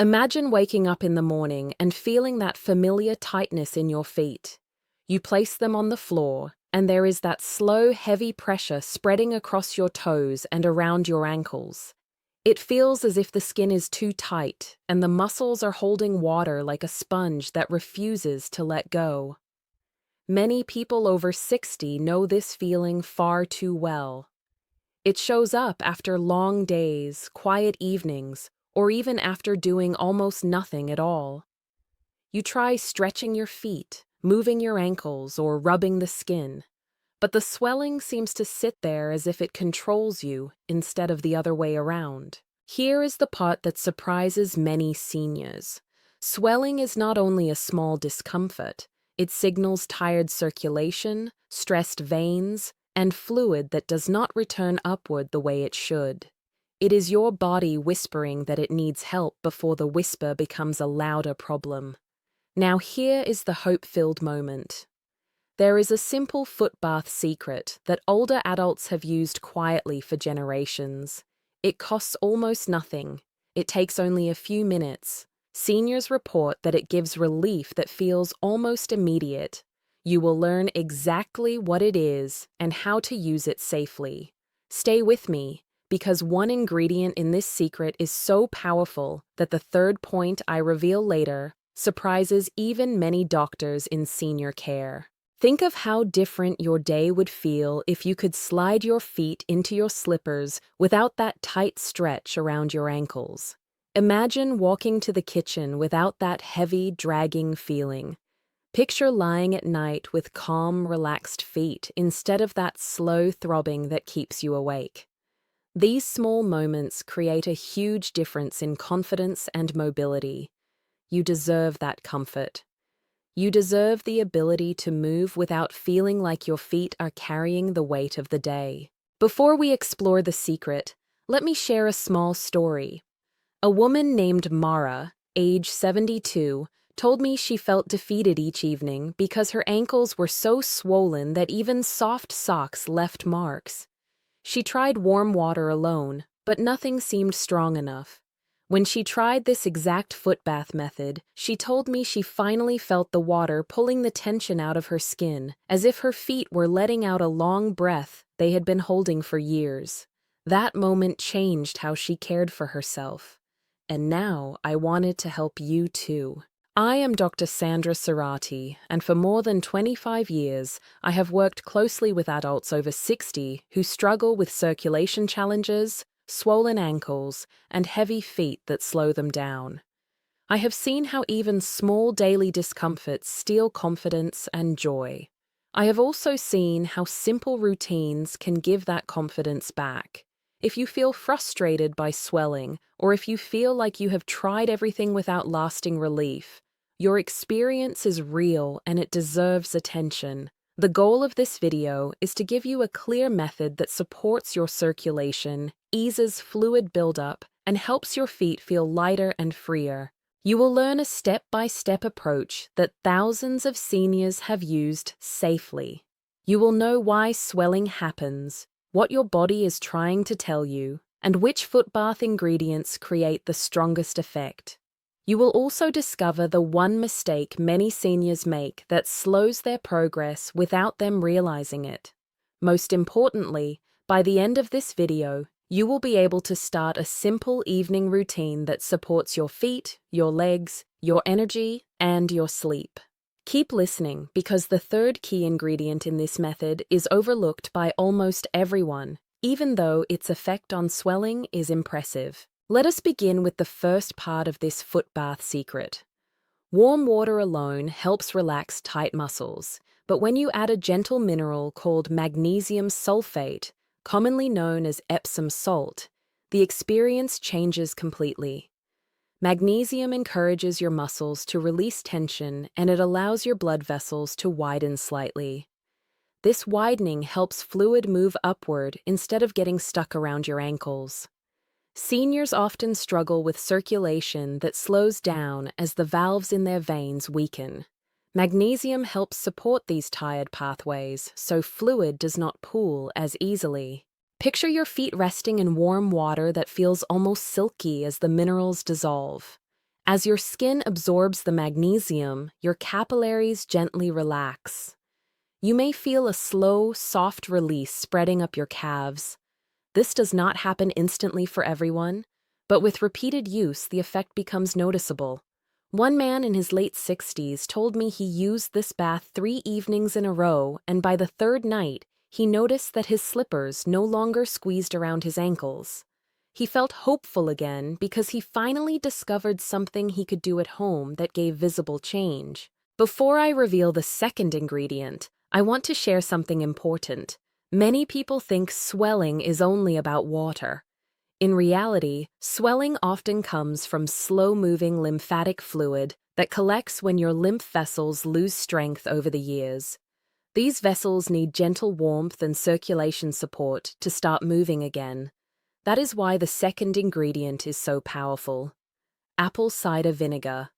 Imagine waking up in the morning and feeling that familiar tightness in your feet. You place them on the floor, and there is that slow, heavy pressure spreading across your toes and around your ankles. It feels as if the skin is too tight and the muscles are holding water like a sponge that refuses to let go. Many people over 60 know this feeling far too well. It shows up after long days, quiet evenings, or even after doing almost nothing at all. You try stretching your feet, moving your ankles, or rubbing the skin, but the swelling seems to sit there as if it controls you instead of the other way around. Here is the part that surprises many seniors. Swelling is not only a small discomfort, it signals tired circulation, stressed veins, and fluid that does not return upward the way it should. It is your body whispering that it needs help before the whisper becomes a louder problem. Now here is the hope-filled moment. There is a simple foot bath secret that older adults have used quietly for generations. It costs almost nothing. It takes only a few minutes. Seniors report that it gives relief that feels almost immediate. You will learn exactly what it is and how to use it safely. Stay with me, because one ingredient in this secret is so powerful that the third point I reveal later surprises even many doctors in senior care. Think of how different your day would feel if you could slide your feet into your slippers without that tight stretch around your ankles. Imagine walking to the kitchen without that heavy, dragging feeling. Picture lying at night with calm, relaxed feet instead of that slow throbbing that keeps you awake. These small moments create a huge difference in confidence and mobility. You deserve that comfort. You deserve the ability to move without feeling like your feet are carrying the weight of the day. Before we explore the secret, let me share a small story. A woman named Mara, age 72, told me she felt defeated each evening because her ankles were so swollen that even soft socks left marks. She tried warm water alone, but nothing seemed strong enough. When she tried this exact foot bath method, she told me she finally felt the water pulling the tension out of her skin, as if her feet were letting out a long breath they had been holding for years. That moment changed how she cared for herself. And now I wanted to help you too. I am Dr. Sandra Serrati, and for more than 25 years, I have worked closely with adults over 60 who struggle with circulation challenges, swollen ankles, and heavy feet that slow them down. I have seen how even small daily discomforts steal confidence and joy. I have also seen how simple routines can give that confidence back. If you feel frustrated by swelling, or if you feel like you have tried everything without lasting relief, your experience is real and it deserves attention. The goal of this video is to give you a clear method that supports your circulation, eases fluid buildup, and helps your feet feel lighter and freer. You will learn a step-by-step approach that thousands of seniors have used safely. You will know why swelling happens, what your body is trying to tell you, and which foot bath ingredients create the strongest effect. You will also discover the one mistake many seniors make that slows their progress without them realizing it. Most importantly, by the end of this video, you will be able to start a simple evening routine that supports your feet, your legs, your energy, and your sleep. Keep listening, because the third key ingredient in this method is overlooked by almost everyone, even though its effect on swelling is impressive. Let us begin with the first part of this foot bath secret. Warm water alone helps relax tight muscles, but when you add a gentle mineral called magnesium sulfate, commonly known as Epsom salt, the experience changes completely. Magnesium encourages your muscles to release tension, and it allows your blood vessels to widen slightly. This widening helps fluid move upward instead of getting stuck around your ankles. Seniors often struggle with circulation that slows down as the valves in their veins weaken. Magnesium helps support these tired pathways so fluid does not pool as easily. Picture your feet resting in warm water that feels almost silky as the minerals dissolve. As your skin absorbs the magnesium, your capillaries gently relax. You may feel a slow, soft release spreading up your calves. This does not happen instantly for everyone, but with repeated use, the effect becomes noticeable. One man in his late 60s told me he used this bath 3 evenings in a row, and by the third night, he noticed that his slippers no longer squeezed around his ankles. He felt hopeful again because he finally discovered something he could do at home that gave visible change. Before I reveal the second ingredient, I want to share something important. Many people think swelling is only about water. In reality, swelling often comes from slow-moving lymphatic fluid that collects when your lymph vessels lose strength over the years. These vessels need gentle warmth and circulation support to start moving again. That is why the second ingredient is so powerful. Apple cider vinegar.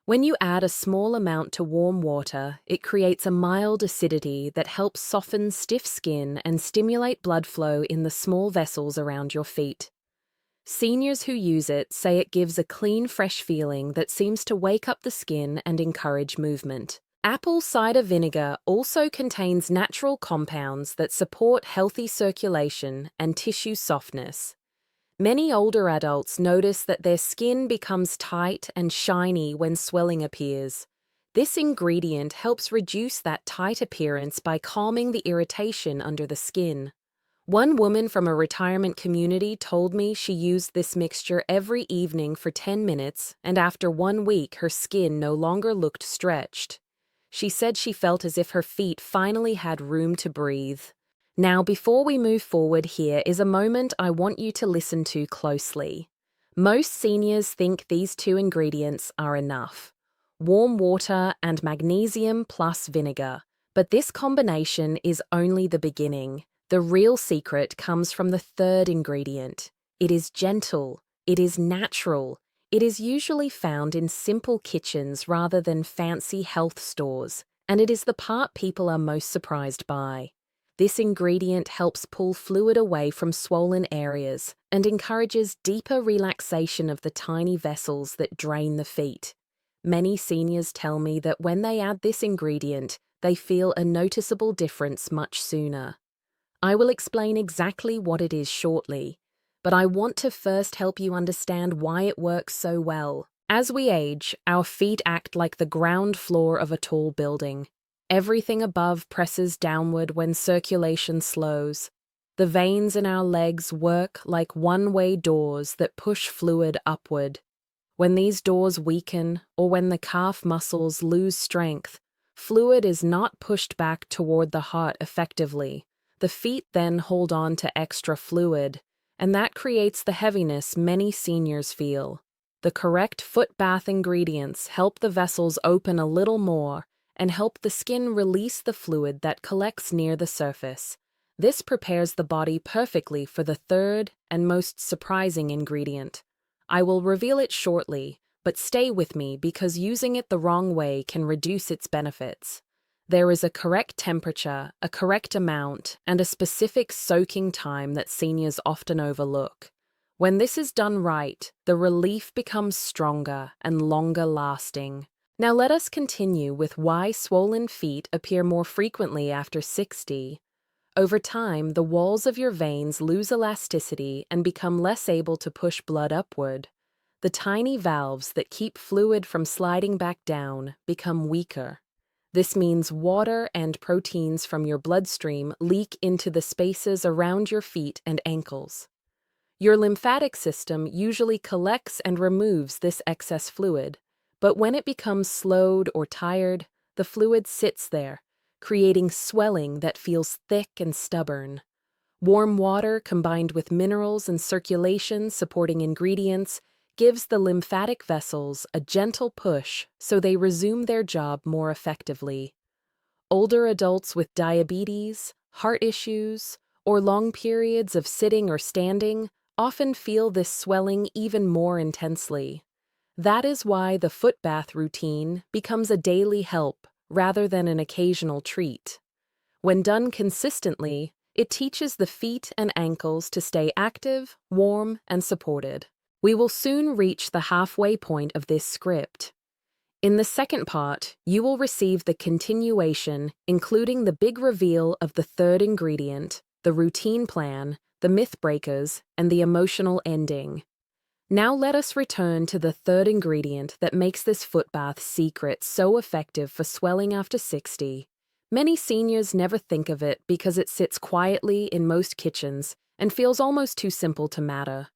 When you add a small amount to warm water, it creates a mild acidity that helps soften stiff skin and stimulate blood flow in the small vessels around your feet. Seniors who use it say it gives a clean, fresh feeling that seems to wake up the skin and encourage movement. Apple cider vinegar also contains natural compounds that support healthy circulation and tissue softness. Many older adults notice that their skin becomes tight and shiny when swelling appears. This ingredient helps reduce that tight appearance by calming the irritation under the skin. One woman from a retirement community told me she used this mixture every evening for 10 minutes, and after 1 week her skin no longer looked stretched. She said she felt as if her feet finally had room to breathe. Now, before we move forward, here is a moment I want you to listen to closely. Most seniors think these 2 ingredients are enough: warm water and magnesium plus vinegar. But this combination is only the beginning. The real secret comes from the third ingredient. It is gentle. It is natural. It is usually found in simple kitchens rather than fancy health stores, and it is the part people are most surprised by. This ingredient helps pull fluid away from swollen areas and encourages deeper relaxation of the tiny vessels that drain the feet. Many seniors tell me that when they add this ingredient, they feel a noticeable difference much sooner. I will explain exactly what it is shortly, but I want to first help you understand why it works so well. As we age, our feet act like the ground floor of a tall building. Everything above presses downward when circulation slows. The veins in our legs work like one-way doors that push fluid upward. When these doors weaken, or when the calf muscles lose strength, fluid is not pushed back toward the heart effectively. The feet then hold on to extra fluid, and that creates the heaviness many seniors feel. The correct foot bath ingredients help the vessels open a little more and help the skin release the fluid that collects near the surface. This prepares the body perfectly for the third and most surprising ingredient. I will reveal it shortly, but stay with me because using it the wrong way can reduce its benefits. There is a correct temperature, a correct amount, and a specific soaking time that seniors often overlook. When this is done right, the relief becomes stronger and longer lasting. Now let us continue with why swollen feet appear more frequently after 60. Over time, the walls of your veins lose elasticity and become less able to push blood upward. The tiny valves that keep fluid from sliding back down become weaker. This means water and proteins from your bloodstream leak into the spaces around your feet and ankles. Your lymphatic system usually collects and removes this excess fluid, but when it becomes slowed or tired, the fluid sits there, creating swelling that feels thick and stubborn. Warm water combined with minerals and circulation supporting ingredients gives the lymphatic vessels a gentle push so they resume their job more effectively. Older adults with diabetes, heart issues, or long periods of sitting or standing often feel this swelling even more intensely. That is why the foot bath routine becomes a daily help rather than an occasional treat. When done consistently, it teaches the feet and ankles to stay active, warm, and supported. We will soon reach the halfway point of this script. In the second part, you will receive the continuation, including the big reveal of the third ingredient, the routine plan, the myth breakers, and the emotional ending. Now let us return to the third ingredient that makes this foot bath secret so effective for swelling after 60. Many seniors never think of it because it sits quietly in most kitchens and feels almost too simple to matter.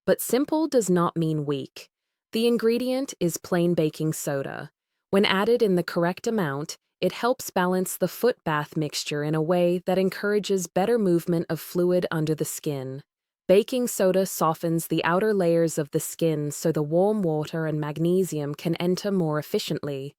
But simple does not mean weak. The ingredient is plain baking soda. When added in the correct amount, it helps balance the foot bath mixture in a way that encourages better movement of fluid under the skin. Baking soda softens the outer layers of the skin so the warm water and magnesium can enter more efficiently.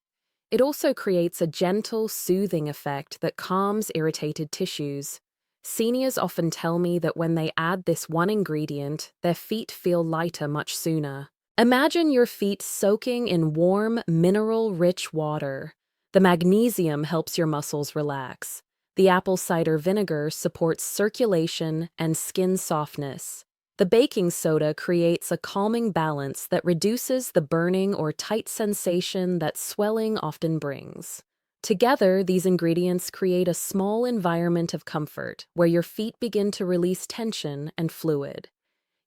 It also creates a gentle, soothing effect that calms irritated tissues. Seniors often tell me that when they add this one ingredient, their feet feel lighter much sooner. Imagine your feet soaking in warm, mineral-rich water. The magnesium helps your muscles relax. The apple cider vinegar supports circulation and skin softness. The baking soda creates a calming balance that reduces the burning or tight sensation that swelling often brings. Together, these ingredients create a small environment of comfort where your feet begin to release tension and fluid.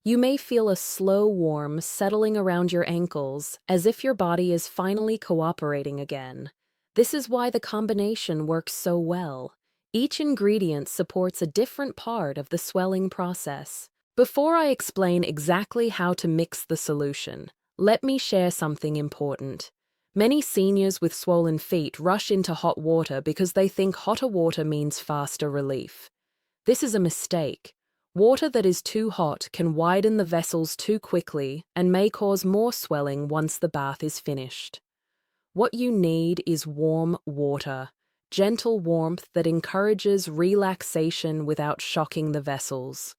You may feel a slow warm settling around your ankles as if your body is finally cooperating again. This is why the combination works so well. Each ingredient supports a different part of the swelling process. Before I explain exactly how to mix the solution, let me share something important. Many seniors with swollen feet rush into hot water because they think hotter water means faster relief. This is a mistake. Water that is too hot can widen the vessels too quickly and may cause more swelling once the bath is finished. What you need is warm water, gentle warmth that encourages relaxation without shocking the vessels.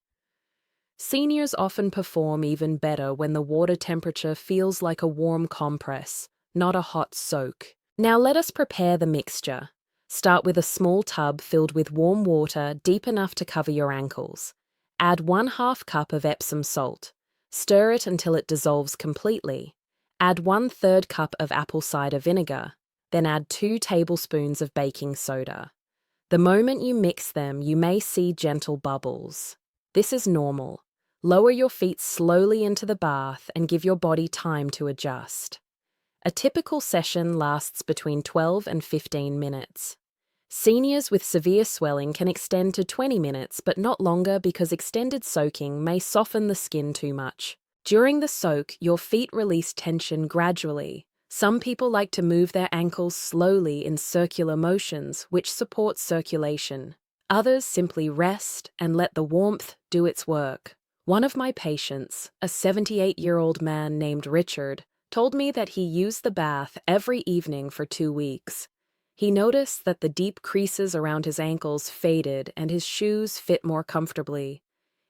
Seniors often perform even better when the water temperature feels like a warm compress, not a hot soak. Now let us prepare the mixture. Start with a small tub filled with warm water deep enough to cover your ankles. Add 1/2 cup of Epsom salt. Stir it until it dissolves completely. Add 1/3 cup of apple cider vinegar. Then add 2 tablespoons of baking soda. The moment you mix them, you may see gentle bubbles. This is normal. Lower your feet slowly into the bath and give your body time to adjust. A typical session lasts between 12 and 15 minutes. Seniors with severe swelling can extend to 20 minutes, but not longer because extended soaking may soften the skin too much. During the soak, your feet release tension gradually. Some people like to move their ankles slowly in circular motions, which supports circulation. Others simply rest and let the warmth do its work. One of my patients, a 78-year-old man named Richard, told me that he used the bath every evening for 2 weeks. He noticed that the deep creases around his ankles faded and his shoes fit more comfortably.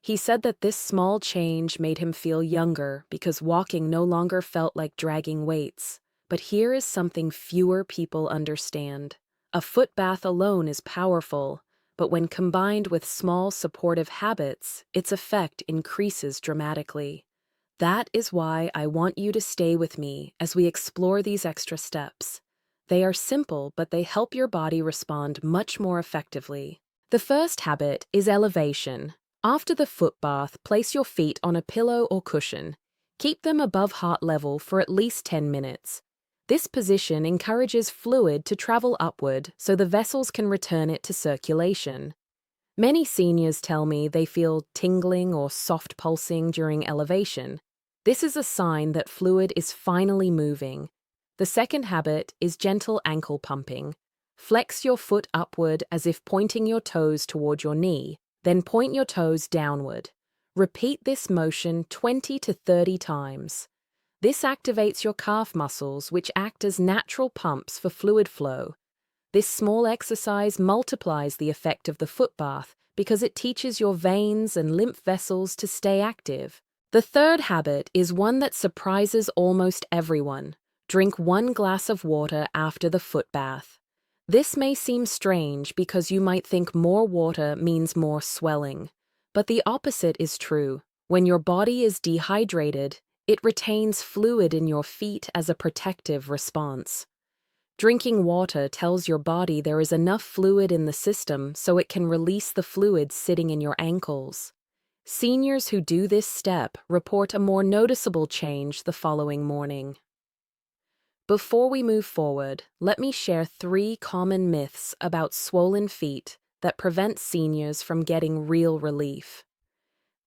He said that this small change made him feel younger because walking no longer felt like dragging weights. But here is something fewer people understand. A foot bath alone is powerful, but when combined with small supportive habits, its effect increases dramatically. That is why I want you to stay with me as we explore these extra steps. They are simple, but they help your body respond much more effectively. The first habit is elevation. After the foot bath, place your feet on a pillow or cushion. Keep them above heart level for at least 10 minutes. This position encourages fluid to travel upward so the vessels can return it to circulation. Many seniors tell me they feel tingling or soft pulsing during elevation. This is a sign that fluid is finally moving. The second habit is gentle ankle pumping. Flex your foot upward as if pointing your toes toward your knee, then point your toes downward. Repeat this motion 20 to 30 times. This activates your calf muscles, which act as natural pumps for fluid flow. This small exercise multiplies the effect of the foot bath because it teaches your veins and lymph vessels to stay active. The third habit is one that surprises almost everyone. Drink 1 glass of water after the foot bath. This may seem strange because you might think more water means more swelling. But the opposite is true. When your body is dehydrated, It retains fluid in your feet as a protective response. Drinking water tells your body there is enough fluid in the system so it can release the fluid sitting in your ankles. Seniors who do this step report a more noticeable change the following morning. Before we move forward, let me share 3 common myths about swollen feet that prevent seniors from getting real relief.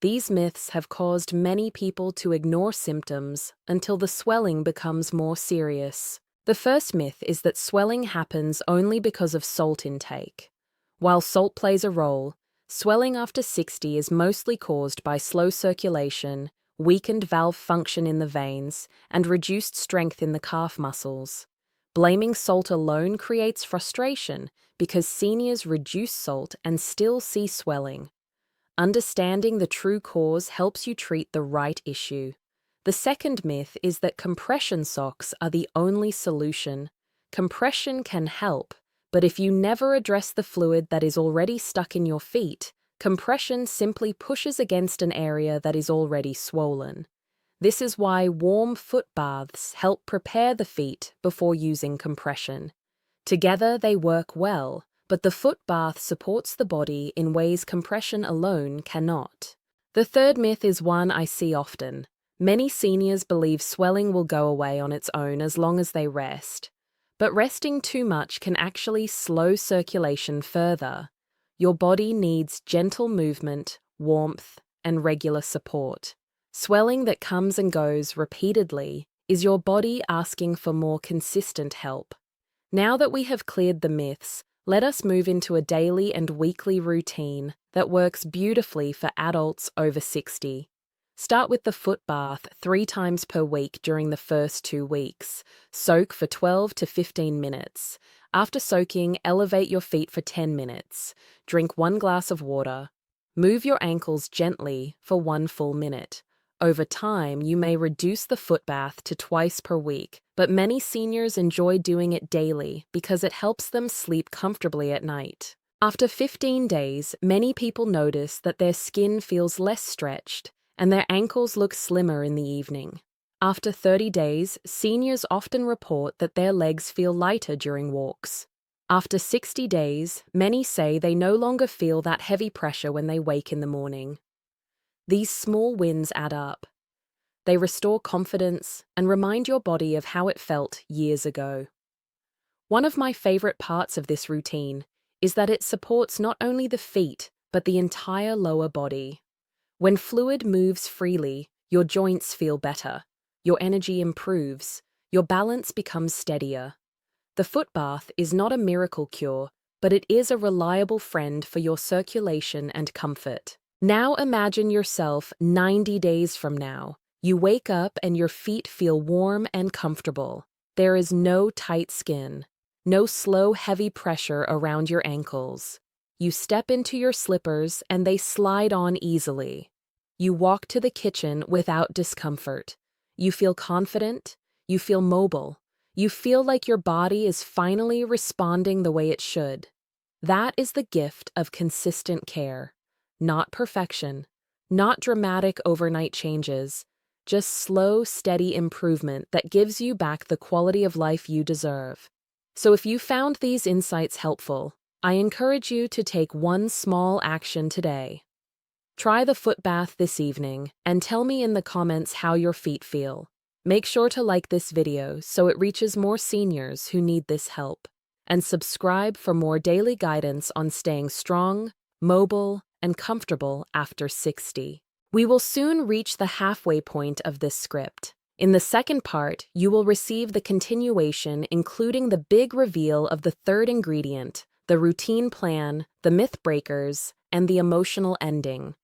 These myths have caused many people to ignore symptoms until the swelling becomes more serious. The first myth is that swelling happens only because of salt intake. While salt plays a role, swelling after 60 is mostly caused by slow circulation, weakened valve function in the veins, and reduced strength in the calf muscles. Blaming salt alone creates frustration because seniors reduce salt and still see swelling. Understanding the true cause helps you treat the right issue. The second myth is that compression socks are the only solution. Compression can help, but if you never address the fluid that is already stuck in your feet, compression simply pushes against an area that is already swollen. This is why warm foot baths help prepare the feet before using compression. Together they work well, but the foot bath supports the body in ways compression alone cannot. The third myth is one I see often. Many seniors believe swelling will go away on its own as long as they rest. But resting too much can actually slow circulation further. Your body needs gentle movement, warmth, and regular support. Swelling that comes and goes repeatedly is your body asking for more consistent help. Now that we have cleared the myths, let us move into a daily and weekly routine that works beautifully for adults over 60. Start with the foot bath 3 times per week during the first 2 weeks. Soak for 12 to 15 minutes. After soaking, elevate your feet for 10 minutes. Drink 1 glass of water. Move your ankles gently for 1 full minute. Over time, you may reduce the foot bath to twice per week, but many seniors enjoy doing it daily because it helps them sleep comfortably at night. After 15 days, many people notice that their skin feels less stretched and their ankles look slimmer in the evening. After 30 days, seniors often report that their legs feel lighter during walks. After 60 days, many say they no longer feel that heavy pressure when they wake in the morning. These small wins add up. They restore confidence and remind your body of how it felt years ago. One of my favorite parts of this routine is that it supports not only the feet, but the entire lower body. When fluid moves freely, your joints feel better, your energy improves, your balance becomes steadier. The foot bath is not a miracle cure, but it is a reliable friend for your circulation and comfort. Now imagine yourself 90 days from now. You wake up and your feet feel warm and comfortable. There is no tight skin, no slow, heavy pressure around your ankles. You step into your slippers and they slide on easily. You walk to the kitchen without discomfort. You feel confident. You feel mobile. You feel like your body is finally responding the way it should. That is the gift of consistent care. Not perfection, not dramatic overnight changes, just slow, steady improvement that gives you back the quality of life you deserve. So if you found these insights helpful, I encourage you to take one small action today. Try the foot bath this evening and tell me in the comments how your feet feel. Make sure to like this video so it reaches more seniors who need this help. And subscribe for more daily guidance on staying strong, mobile, and comfortable after 60. We will soon reach the halfway point of this script. In the second part, you will receive the continuation, including the big reveal of the third ingredient, the routine plan, the myth breakers, and the emotional ending.